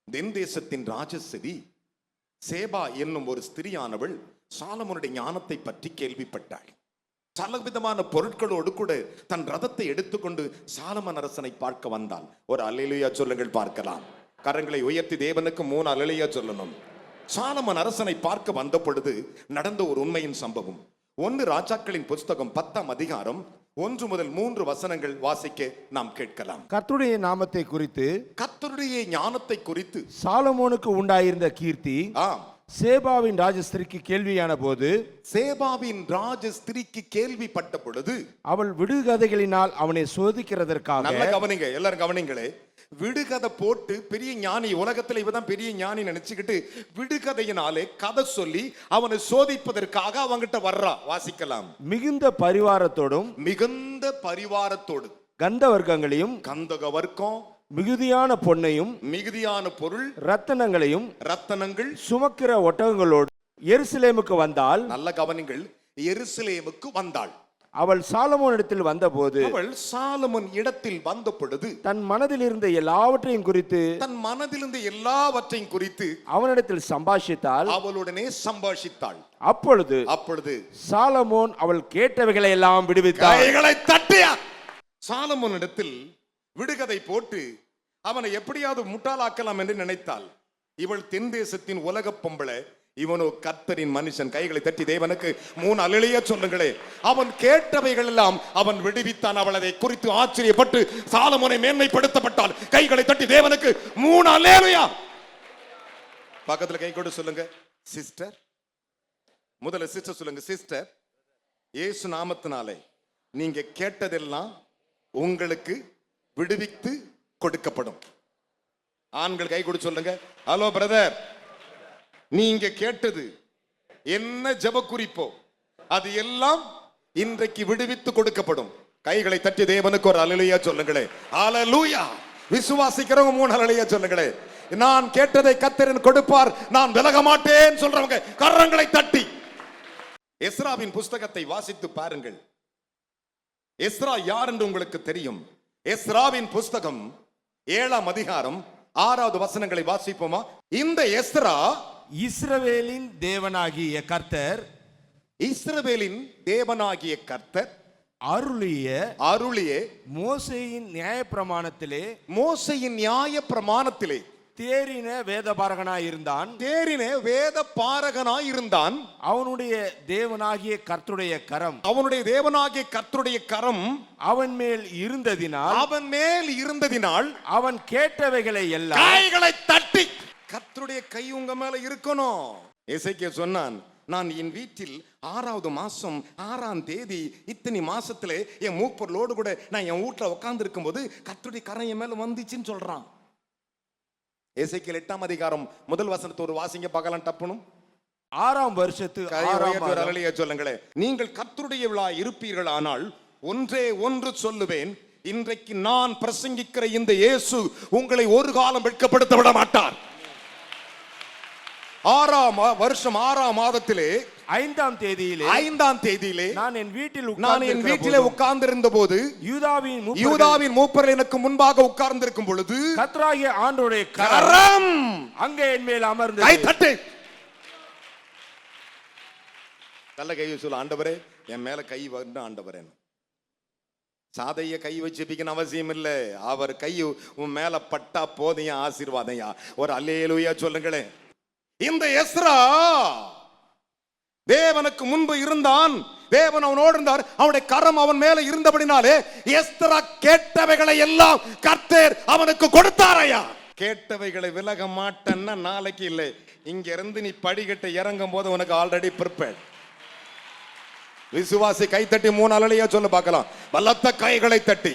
தென் தேசத்தின் ராஜஸ்திரி சேபா என்னும் ஒரு ஸ்திரியானவள் சாலமோனுடைய ஞானத்தை பற்றி கேள்விப்பட்டாள். சகலவிதமான பொருட்களோடு கூட தன் ரதத்தை எடுத்துக்கொண்டு சாலமன் அரசனை பார்க்க வந்தாள். ஒரு அல்லேலூயா சொல்லுங்கள் பார்க்கலாம். கரங்களை உயர்த்தி தேவனுக்கு 3 அல்லேலூயா சொல்லணும். சாலமன் அரசனை பார்க்க வந்த பொழுது நடந்த ஒரு உண்மையின் சம்பவம். 1 ராஜாக்களின் புஸ்தகம் 10ஆம் அதிகாரம் 1 முதல் 3 வசனங்கள் வாசிக்க நாம் கேட்கலாம். கர்த்தருடைய நாமத்தை குறித்து, கர்த்தருடைய ஞானத்தை குறித்து சாலமோனுக்கு உண்டாயிருந்த கீர்த்தி சேபாவின் ராஜஸ்திரிக்கு கேள்வியான போது, சேபாவின் ராஜஸ்திரிக்கு கேள்விப்பட்ட பொழுது, அவள் விடுகதைகளினால் அவனை சோதிக்கிறதற்காக. நல்ல கவனிங்க, எல்லாரும் கவனிங்களே. விடுகதை போட்டு பெரிய ஞானி, உலகத்துல இவதான் பெரிய ஞானி நினைச்சுக்கிட்டு விடுகதையினாலே கதை சொல்லி அவனை சோதிப்பதற்காக அவங்கிட்ட வர்றா. வாசிக்கலாம். மிகுந்த பரிவாரத்தோடும், மிகுந்த பரிவாரத்தோடு, கந்தவர்க்கங்களையும், கந்தக வர்க்கம், மிகுதியான பொன்னையும், மிகுதியான பொருள், ரத்தனங்களையும், ரத்தனங்கள் சுமக்கிற ஒட்டகங்களோடு எருசலேமுக்கு வந்தால். நல்ல கவனிங்கள். எருசலேமுக்கு வந்தாள். அவள் சாலமோனிடத்தில் வந்தபோது அவள் சாலமோன் இடத்தில் வந்த பொழுது தன் மனதில் இருந்த எல்லாவற்றையும் குறித்து தன் மனதிலிருந்து எல்லாவற்றையும் குறித்து அவனிடத்தில் சம்பாஷித்தாள். அவளுடனே சம்பாஷித்தாள். அப்பொழுது சாலமோன் அவள் கேட்டவைகளை எல்லாம் விடுவித்தாள். கைகளை தட்டியா சாலமோன் இடத்தில் விடுகதை போட்டு அவனை எப்படியாவது முட்டாளாக்கலாம் என்று நினைத்தாள். இவள் தென் தேசத்தின் உலக பொம்பளை, இவனோ கர்த்தரின் மனுஷன். கைகளை தட்டி தேவனுக்கு 3 அல்லேலூயா சொல்லுங்களே. அவன் கேட்டவைகள் எல்லாம் அவன் விடுவித்தான். அவள் அதை குறித்து ஆச்சரியப்பட்டு சாலமோனை மேன்மைப்படுத்தப்பட்டாள். கைகளை தட்டி தேவனுக்கு 3 அல்லேலூயா. பக்கத்துல கை கொண்டு சொல்லுங்க சிஸ்டர். முதல்ல சிஸ்டர் சொல்லுங்க. சிஸ்டர், இயேசு நாமத்தினாலே நீங்க கேட்டதெல்லாம் உங்களுக்கு விடுவித்து கொடுக்கப்படும். ஆண்கள் கை கொடு சொல்லுங்க. ஹலோ பிரதர், நீங்க கேட்டது என்ன ஜெப குறிப்போ அது எல்லாம் இன்றைக்கு விடுவித்து கொடுக்கப்படும். கைகளை தட்டி தேவனுக்கு ஒரு அல்லேலூயா சொல்லுங்களே. அல்லேலூயா. விசுவாசிக்கிறவங்க 3 அல்லேலூயா சொல்லுங்களே. நான் கேட்டதை கர்த்தர் கொடுப்பார், நான் விலக மாட்டேன் சொல்றவங்க கரங்களை தட்டி. எஸ்ராவின் புஸ்தகத்தை வாசித்து பாருங்கள். எஸ்ரா யார் என்று உங்களுக்கு தெரியும். எஸ்ராவின் புஸ்தகம் 7ஆம் அதிகாரம் 6வது வசனங்களை வாசிப்போமா? இந்த எஸ்ரா இஸ்ரவேலின் தேவனாகிய கர்த்தர், இஸ்ரவேலின் தேவனாகிய கர்த்தர் அருளிய மோசேயின் நியாயப்பிரமாணத்திலே மோசேயின் நியாயப்பிரமாணத்திலே தேறின வேதபாரகனாய் இருந்தான். தேறின வேதபாரகனாய் இருந்தான். அவனுடைய தேவனாகிய கர்த்தருடைய கரம், அவனுடைய தேவனாகிய கர்த்தருடைய கரம் அவன் மேல் இருந்ததினால் அவன் கேட்டவைகளை எல்லாம். கைகளை தட்டி கர்த்தருடைய கை உங்க மேல இருக்கணும். எசேக்கியா சொன்னான், நான் என் வீட்டில் 6வது மாசம் 6ஆம் தேதி இத்தனை மாசத்துல என் மூப்பொருளோடு கூட நான் என் வீட்டுல உட்கார்ந்து இருக்கும் போது கர்த்தருடைய கரம் என் மேல வந்துச்சுன்னு சொல்றான். எசேக்கியேல் 8ஆம் அதிகாரம் 1 வசனத்தை ஒரு வாசிங்க பார்க்கலாம். டப்புனும் 6ஆம் வருஷத்து அல்லேலூயா சொல்லுங்களே. நீங்கள் கர்த்தருடைய விழா இருப்பீர்கள், ஆனால் ஒன்று சொல்லுவேன், இன்றைக்கு நான் பிரசங்கிக்கிற இந்த இயேசு உங்களை ஒரு காலம் வெட்கப்படுத்த விட மாட்டார். 6ஆம் வருஷம் 6ஆம் மாதத்திலே 5ஆம் தேதியிலே நான் என் வீட்டிலே உட்கார்ந்திருந்த போது யூதாவின் மூப்பர்கள் எனக்கு முன்பாக உட்கார்ந்திருக்கும் பொழுது கர்த்தராகிய ஆண்டவருடைய கரம் அங்கே என் மேல் அமர்ந்தது. கை தட்டு. நல்ல கை சொல்ல, ஆண்டவரே என் மேல கை வந்து ஆண்டவரே. சாதைய கை வச்சுப்பிக்கணும் அவசியம் இல்லை. அவர் கை உன் மேல பட்டா போதைய ஆசீர்வாதையா. ஒரு அல்லேலூயா சொல்லுங்களேன். இந்த எஸ்ரா தேவனுக்கு முன்பு இருந்தான். தேவன் அவனோடு இருந்தார். அவனுடைய கரம் அவன் மேல இருந்தபடினாலே எஸ்ரா கேட்டவைகளை எல்லாம் கர்த்தர் அவனுக்கு கொடுத்தாரையா. கேட்டவைகளை விலக மாட்டேன்னா நாளைக்கு இல்லை, இங்க இருந்து நீ படிக்கட்டு இறங்கும் போது உனக்கு ஆல்ரெடி ப்ரிப்பேர்ட். விசுவாசி கை தட்டி 3 அல்லேலூயா சொல்ல பார்க்கலாம். பலத்த கைகளை தட்டி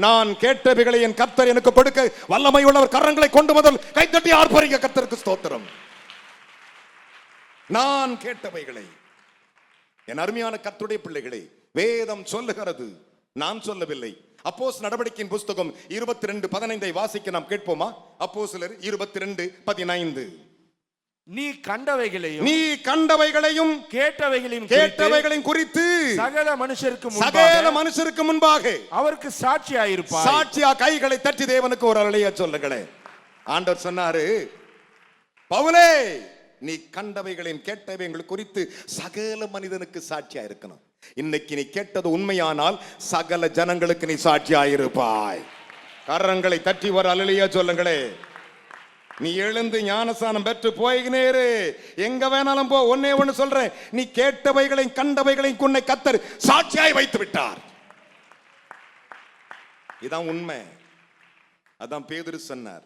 நான் கேட்டவைகளை என் கர்த்தர் எனக்கு கொடுக்க வல்லமை உள்ளவர். கரங்களை கொண்டு முதல் கை தட்டி ஆர்ப்பரிங்க கர்த்தருக்கு ஸ்தோத்திரம். நான் கேட்டவைகளை. என் அருமையான கர்த்தருடைய பிள்ளைகளை, வேதம் சொல்லுகிறது, நான் சொல்லவில்லை. அப்போஸ்தலர் நடவடிக்கையின் புஸ்தகம் 22:15 வாசிக்க நாம் கேட்போமா? அப்போஸ்தலர் 22:15. நீ கண்டவைகளையும் கேட்டவைகளையும் குறித்து சகல மனுஷருக்கு முன்பாக அவருக்கு சாட்சியாயிருப்பாய். சாட்சியா கைகளை தட்டி தேவனுக்கு ஒரு அல்லேலூயா சொல்லுங்களேன். ஆண்டவர் சொன்னாரு, பவுலே நீ கண்டவைகளின் கேட்டவைகள் குறித்து சகல மனிதனுக்கு சாட்சியா இருக்கணும். இன்னைக்கு நீ கேட்டது உண்மையானால் சகல ஜனங்களுக்கு நீ சாட்சியா இருப்பாய். கரங்களை தட்டி ஒரு அல்லேலூயா சொல்லுங்களே. நீ எழுந்து ஞானஸ்நானம் பெற்று போய்கினேரு, எங்க வேணாலும் போ. ஒண்ணு சொல்றேன், நீ கேட்டவைகளையும் கண்டவைகளையும் உன்னை கர்த்தர் சாட்சியாய் வைத்து விட்டார். இதான் உண்மை. அதான் பேதுரு சொன்னார்.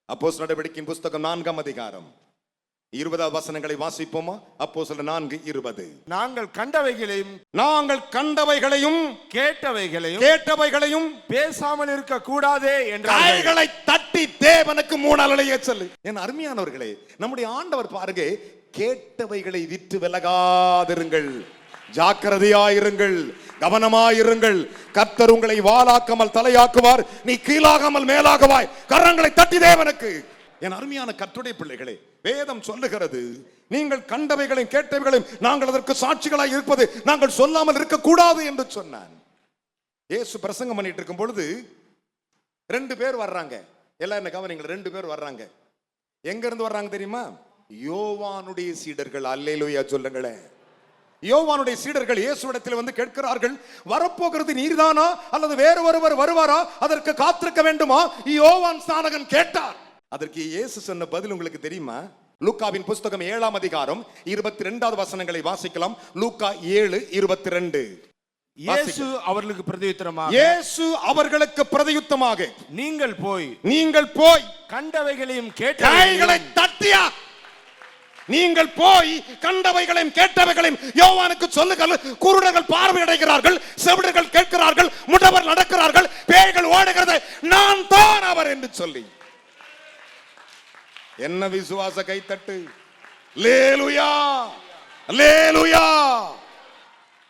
அப்போஸ்தலர் நடவடிக்கையின் புஸ்தகம் 4ஆம் அதிகாரம் 20வது வசனங்களை வாசிப்போமா? அப்போஸ்தலர் 4:20. நாங்கள் கண்டவைகளையும் கேட்டவைகளையும் பேசாமல் இருக்க கூடாதே என்று கைகளை தட்டி தேவனுக்கு 3 அல்லேலூயா சொல்லு. என் அருமையானவர்களே, நம்முடைய ஆண்டவர் பாருங்க, கேட்டவைகளை விட்டு விலகாதிருங்கள், ஜாக்கிரதையாயிருங்கள், கவனமாயிருங்கள். கர்த்தர் உங்களை வாளாக்காமல் தலையாக்குவார், நீ கீழாகாமல் மேலாகுவாய். கரங்களை தட்டி தேவனுக்கு. என் அருமையான கர்த்தருடைய பிள்ளைகளே, வேதம் சொல்லுகிறது, நீங்கள் கண்டவைகளையும் கேட்டவைகளையும் நாங்கள் அதற்கு சாட்சிகளாய் இருப்பது நாங்கள் சொல்லாமல் இருக்கக்கூடாது என்று சொன்னான். இயேசு பிரசங்கம் பண்ணிட்டு இருக்கும் பொழுது 2 பேர் வர்றாங்க. எல்லாம் என்ன கவனிங்க, 2 பேர் வர்றாங்க. எங்க இருந்து வர்றாங்க தெரியுமா? யோவானுடைய சீடர்கள். அல்லேலூயா சொல்லுங்களேன். யோவானுடைய சீடர்கள் இயேசுவிடத்தில் வந்து கேட்கிறார்கள், வரப்போகிறது நீர்தானா அல்லது வேறு ஒருவர் வருவாரா, அதற்கு காத்திருக்க வேண்டுமா? யோவான் ஸ்நானகன் கேட்டார். அதற்கு இயேசு சொன்ன பதில் உங்களுக்கு தெரியுமா? லூக்காவின் புஸ்தகம் 7ஆம் அதிகாரம் 22வது வசனங்களை வாசிக்கலாம். லூக்கா 7:22. இயேசு அவர்களுக்கு பிரதியுத்தரமாக, இயேசு அவர்களுக்கு பிரதியுத்தரமாக, நீங்கள் போய் கண்டவைகளையும் கைகளை தட்டியா, நீங்கள் போய் கண்டவைகளையும் கேட்டவைகளையும் யோவானுக்கு சொல்லுங்கள். குருடர்கள் பார்வையடைகிறார்கள், செவிடர்கள் கேட்கிறார்கள், முடவர் நடக்கிறார்கள், பேய்கள் ஓடுகிறது, நான் தான் அவர் என்று சொல்லி. என்ன விசுவாச கைத்தட்டு! அல்லேலூயா, அல்லேலூயா.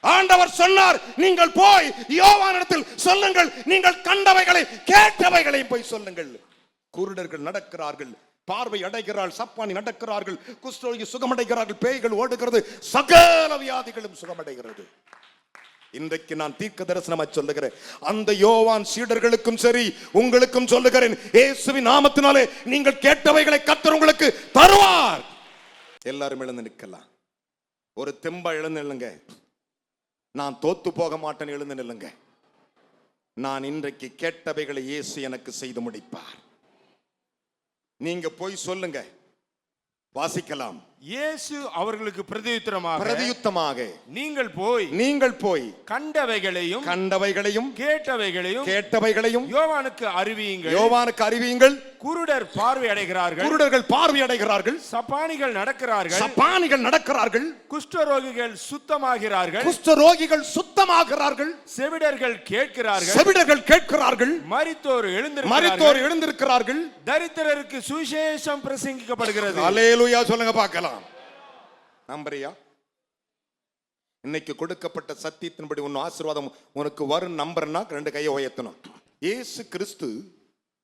ஆண்டவர் சொன்னார், நீங்கள் போய் யோவானிடத்தில் சொல்லுங்கள், நீங்கள் கண்டவைகளை கேட்டவைகளை போய் சொல்லுங்கள். குருடர்கள் நடக்கிறார்கள், பார்வை அடைகிறார்கள், சப்பானி நடக்கிறார்கள், குஷ்டரோகி சுகமடைகிறார்கள், பேய்கள் ஓடுகிறது, சகல வியாதிகளும் சுகமடைகிறது. இன்றைக்கு நான் தீர்க்க தரிசனமாய் சொல்லுகிறேன், அந்த யோவான் சீடர்களுக்கும் சரி உங்களுக்கும் சொல்லுகிறேன், இயேசுவின் நாமத்தினாலே நீங்கள் கேட்டவைகளை கர்த்தர் உங்களுக்கு தருவார். எல்லாரும் எழுந்து நிற்கலாம். ஒரு தெம்பா எழுந்து நில்லுங்க. நான் தோத்து போக மாட்டேன், எழுந்து நில்லுங்க. நான் இன்றைக்கு கேட்டவைகளை இயேசு எனக்கு செய்து முடிப்பார். நீங்க போய் சொல்லுங்க. வாசிக்கலாம். இயேசு அவர்களுக்கு பிரதியுத்தரமாக, நீங்கள் போய் கண்டவைகளையும் கேட்டவைகளையும் யோவானுக்கு அறிவியுங்கள். குருடர் பார்வை அடைகிறார்கள், சப்பானிகள் நடக்கிறார்கள், குஷ்டரோகிகள் சுத்தமாகிறார்கள், செவிடர்கள் கேட்கிறார்கள், மரித்தோர் எழுந்திருக்கிறார்கள், தரித்திரருக்கு சுவிசேஷம் பிரசங்கிக்கப்படுகிறது. அல்லேலூயா சொல்லுங்க பார்க்கலாம். நம்பறியா? இன்னைக்கு கொடுக்கப்பட்ட சத்தியத்தின்படி உன் ஆசீர்வாதம் உனக்கு வரும் நம்பர்னா 2 கையை உயர்த்தணும். இயேசு கிறிஸ்து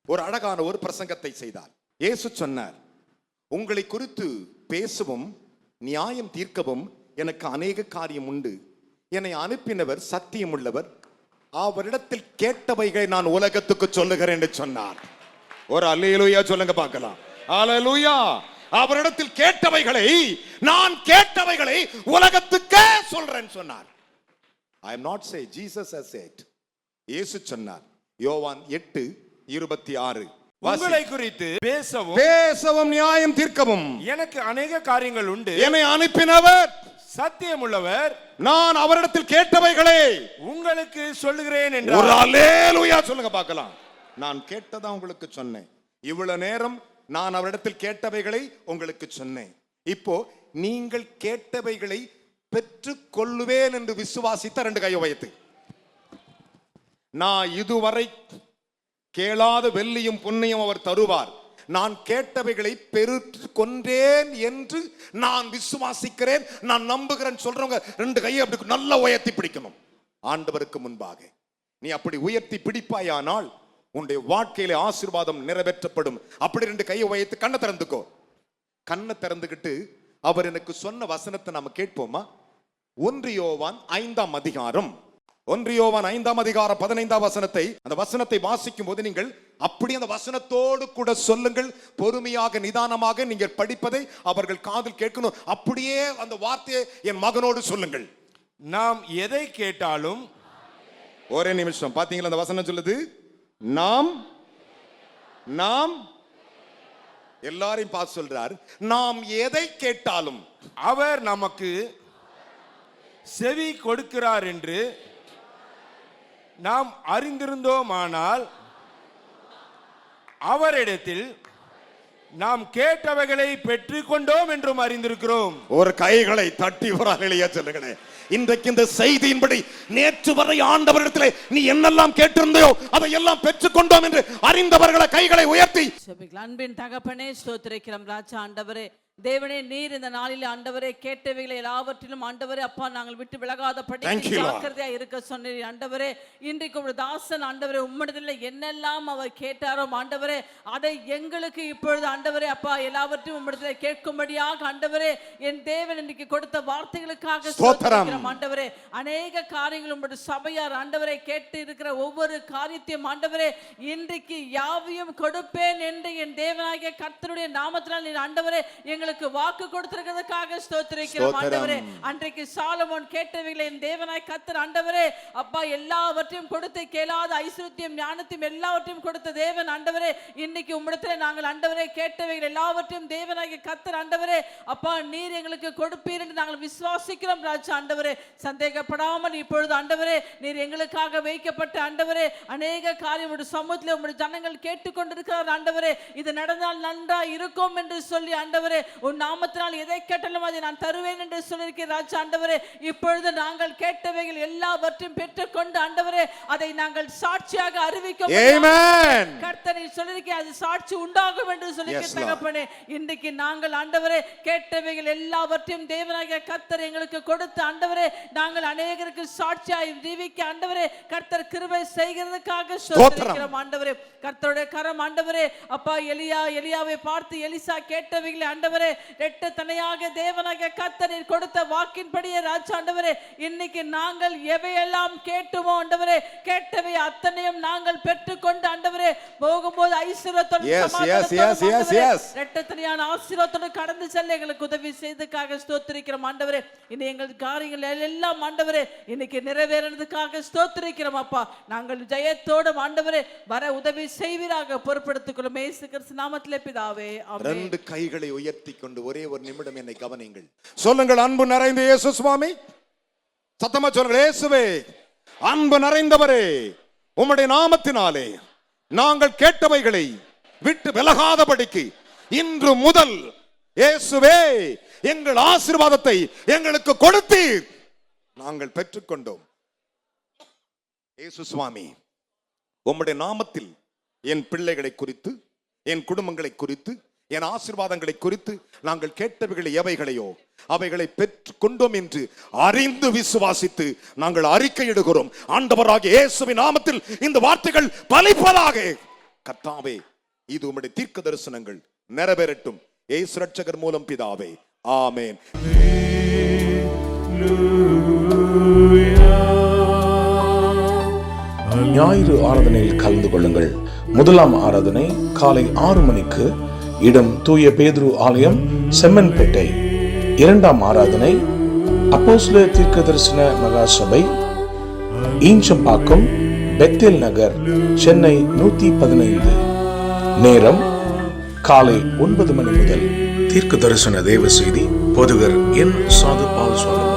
ஒரு அழகான ஒரு பிரசங்கத்தை செய்தார். இயேசு சொன்னார், உங்களை குறித்து பேசவும் நியாயம் தீர்க்கவும் எனக்கு அநேக காரியம் உண்டு. என்னை அனுப்பினவர் சத்தியம் உள்ளவர், அவரிடத்தில் கேட்டவைகளை நான் உலகத்துக்கு சொல்லுகிறேன் என்று சொன்னார். ஒரு அல்லேலூயா சொல்லுங்க பார்க்கலாம். அல்லேலூயா. அவரிடத்தில் நான் கேட்டவைகளை உலகத்துக்கே சொல்றேன் சொன்னார். I am not saying, Jesus has said. இயேசு சொன்னார். யோவான் 8:26. உங்களை குறித்து பேசவும் நியாயம் தீர்க்கவும் எனக்கு அநேக காரியங்கள் உண்டு. என்னை அனுப்பினவர் சத்தியம் உள்ளவர், நான் அவரிடத்தில் கேட்டவைகளை உங்களுக்கு சொல்லுகிறேன் என்றார். ஒரு அல்லேலூயா சொல்லுங்க பார்க்கலாம். நான் கேட்டதா உங்களுக்கு சொன்னேன். இவ்வளவு நேரம் நான் அவரிடத்தில் கேட்டவைகளை உங்களுக்கு சொன்னேன். இப்போ நீங்கள் கேட்டவைகளை பெற்றுக் கொள்ளுவேன் என்று விசுவாசித்த 2 கையை உயர்த்து. நான் இதுவரை கேளாத வெள்ளியும் பொன்னையும் அவர் தருவார். நான் கேட்டவைகளை பெற்று கொண்டேன் என்று நான் விசுவாசிக்கிறேன், நான் நம்புகிறேன் சொல்றவங்க 2 கையை அப்படி நல்லா உயர்த்தி பிடிக்கணும். ஆண்டவருக்கு முன்பாக நீ அப்படி உயர்த்தி பிடிப்பாயானால் உன்னுடைய வாழ்க்கையில ஆசீர்வாதம் நிறைவேற்றப்படும். அப்படி 2 கையை உயர்த்தி கண்ணை திறந்துக்கோ. கண்ணை திறந்துகிட்டு அவர் எனக்கு சொன்ன வசனத்தை நாம கேட்போமா? 1 யோவான் 5ஆம் அதிகாரம் 15ஆம் வசனத்தை, அந்த வசனத்தை வாசிக்கும் போது நீங்கள் அப்படி அந்த வசனத்தோடு கூட சொல்லுங்கள். பொறுமையாக நிதானமாக நீங்கள் படிப்பதை அவர்கள் காதில் கேட்கணும். அப்படியே அந்த வார்த்தையை என் மகனோடு சொல்லுங்கள். நாம் எதை கேட்டாலும், ஒரே நிமிஷம் பாத்தீங்களா, அந்த வசனம் சொல்லுது, நாம் எல்லாரையும் பார்த்து சொல்றார், நாம் எதை கேட்டாலும் அவர் நமக்கு செவி கொடுக்கிறார் என்று நாம் அறிந்திருந்தோமானால் அவரிடத்தில் நாம் கேட்டவைகளை பெற்றுக் கொண்டோம் என்றும் அறிந்திருக்கிறோம். ஒரு கைகளை தட்டி வராலையா சொல்லுங்களேன். இன்றைக்கு இந்த செய்தியின்படி நேற்று வரை ஆண்டவரிடத்திலே நீ என்னெல்லாம் கேட்டிருந்தையோ அதை எல்லாம் பெற்றுக்கொண்டோம் என்று அறிந்தவர்களை கைகளை உயர்த்தி அன்பின் தகப்பனே ஸ்தோத்திரிக்கிறோம் ராஜா. ஆண்டவரே தேவனே, நீர் இந்த நாளில் ஆண்டவரே கேட்டவைகளை எல்லாவற்றிலும் ஆண்டவரே அப்பா நாங்கள் விட்டு விலகாதபடி Thank you, Lord. ஜாக்கிரதையா இருக்க சொன்னீர் ஆண்டவரே. இன்றைக்கு ஒரு தாசன் ஆண்டவரே உம்மிடத்தில் என்னெல்லாம் அவர் கேட்டாரோ ஆண்டவரே, அதை எங்களுக்கு இப்பொழுது ஆண்டவரே அப்பா எல்லாவற்றையும் உம்மிடத்தில் கேட்கும்படியாக ஆண்டவரே என் தேவன் இன்றைக்கு கொடுத்த வார்த்தைகளுக்காக ஸ்தோத்திரம் ஆண்டவரே. அநேக காரியங்கள் உம்முடைய சபையார் ஆண்டவரே கேட்டு இருக்கிற ஒவ்வொரு காரியத்தையும் ஆண்டவரே இன்றைக்கு யாவையும் கொடுப்பேன் என்று என் தேவனாகிய கர்த்தருடைய நாமத்தினால் நீர் ஆண்டவரே எங்களுக்கு வாக்கு கொடுத்திருக்கிறதுக்காக ஸ்தோத்திரிக்கிறோம் ஆண்டவரே. அன்றைக்கு சாலமோன் கேட்டவைகளை என் தேவனாய் கர்த்தர் ஆண்டவரே அப்பா எல்லாவற்றையும் கொடுத்து கேளாத ஐஸ்வர்யம் ஞானத்தையும் எல்லாவற்றையும் கொடுத்த தேவன் ஆண்டவரே, இன்னைக்கு உம்மிடத்தில் நாங்கள் ஆண்டவரே கேட்டவைகள் எல்லாவற்றையும் தேவனாகிய கர்த்தர் ஆண்டவரே அப்பா நீர் எங்களுக்கு கொடுப்பீர் என்று நாங்கள் விசுவாசிக்கிறோம் ராஜா ஆண்டவரே. சந்தேகப்படாமல் இப்பொழுது ஆண்டவரே நீர் எங்களுக்காக வைக்கப்பட்ட ஆண்டவரே அநேக காரியம் உடைய சமூகத்தில் உங்களுடைய ஜனங்கள் கேட்டுக்கொண்டிருக்கிறார் ஆண்டவரே. இது நடந்தால் நன்றா இருக்கும் என்று சொல்லி ஆண்டவரே உன் நாமத்தினால் எதை கேட்டாலும் அதை நான் தருவேன் என்று சொல்லியிருக்கிறேன் ராஜா ஆண்டவரே. இப்பொழுது நாங்கள் கேட்டவைகள் எல்லாவற்றையும் பெற்றுக்கொண்டு ஆண்டவரே அதை நாங்கள் சாட்சியாக அறிவிக்க கர்த்தரை சொல்லியிருக்கிறேன். அது சாட்சி உண்டாகும் என்று சொல்லியிருக்கிறேன் தகப்பனே. இன்றைக்கு நாங்கள் ஆண்டவரே கேட்டவைகள் எல்லாவற்றையும் தேவனாகிய கர்த்தர் எங்களுக்கு கொடுத்து ஆண்டவரே நாங்கள் அநேகருக்கு சாட்சியாய் ஜீவிக்க ஆண்டவரே கர்த்தர் கிருபை செய்கிறதுக்காக ஸ்தோத்திரிக்கிறோம் ஆண்டவரே. கர்த்தருடைய கரம் ஆண்டவரே அப்பா எலியாவை பார்த்து எலிசா கேட்டவைகளை ஆண்டவரே ரெட்ட தனையாக தேவனாகிய கர்த்தர் கொடுத்த வாக்கின்படியே ராஜா ஆண்டவரே இன்னைக்கு நாங்கள் எவையெல்லாம் கேட்டுமோ ஆண்டவரே கேட்டவை அத்தனையும் நாங்கள் பெற்றுக்கொண்டு ஆண்டவரே போகும்போது ஐஸ்வர்யத்தோடு ரெட்ட தனையான ஆசீர்வாதத்தோடு கடந்து செல்ல எங்களுக்கு உதவி செய்ததுக்காக ஸ்தோத்திரிக்கிறோம் ஆண்டவரே. இனி எங்கள் காரியங்கள் எல்லாம் ஆண்டவரே இன்னைக்கு நிறைவேறதுக்காக ஸ்தோத்திரிக்கிறோம் அப்பா. நாங்கள் ஜெயத்தோடு ஆண்டவரே வர உதவி செய்வீராக பொறுப்படுத்திக் கொள்ளும் இயேசு கிறிஸ்து நாமத்திலே பிதாவே ஆமென். ரெண்டு கைகளை உயர்த்தி கொண்டு ஒரே ஒரு நிமிடம் என்னை கவனியுங்கள். சொல்லுங்கள், அன்பு நிறைந்த இயேசு சுவாமி. சத்தமா சொல்லுங்கள், இயேசுவே அன்பு நிறைந்தவரே, உம்முடைய நாமத்தினாலே நாங்கள் கேட்டவைகளை விட்டு விலகாதபடிக்கு இன்று முதல் இயேசுவே எங்கள் ஆசீர்வாதத்தை எங்களுக்கு கொடுத்தீர், நாங்கள் பெற்றுக்கொண்டோம். இயேசு சுவாமி, உம்முடைய நாமத்தில் என் பிள்ளைகளை குறித்து, என் குடும்பங்களை குறித்து, என் ஆசீர்வாதங்களை குறித்து நாங்கள் கேட்டவைகளை எவைகளையோ அவைகளை பெற்றுக்கொண்டோம் என்று அறிந்து விசுவாசித்து நாங்கள் அறிக்கையிடுகிறோம். ஆண்டவராகிய இயேசுவின் நாமத்தில் இந்த வார்த்தைகள் பலிப்பதாக. கர்த்தாவே, இது உம்முடைய தீர்க்க தரிசனங்கள் நிறைவேறட்டும். இயேசு ரட்சகர் மூலம் பிதாவே ஆமென். ஞாயிறு ஆராதனையில் கலந்து கொள்ளுங்கள். முதலாம் ஆராதனை காலை 6 மணிக்கு, இடம் தூய பேதுரு ஆலயம், செம்மன்பேட்டை. இரண்டாம் ஆராதனை அப்போஸ்தலர் தீர்க்கதரிசன மகா சபை, ஈஞ்சம்பாக்கம், பெத்தேல் நகர், சென்னை 115. நேரம் காலை 9 மணி முதல். தீர்க்க தரிசன தேவ செய்தி போதகர் என் சாது பால் சொல்லுவார்.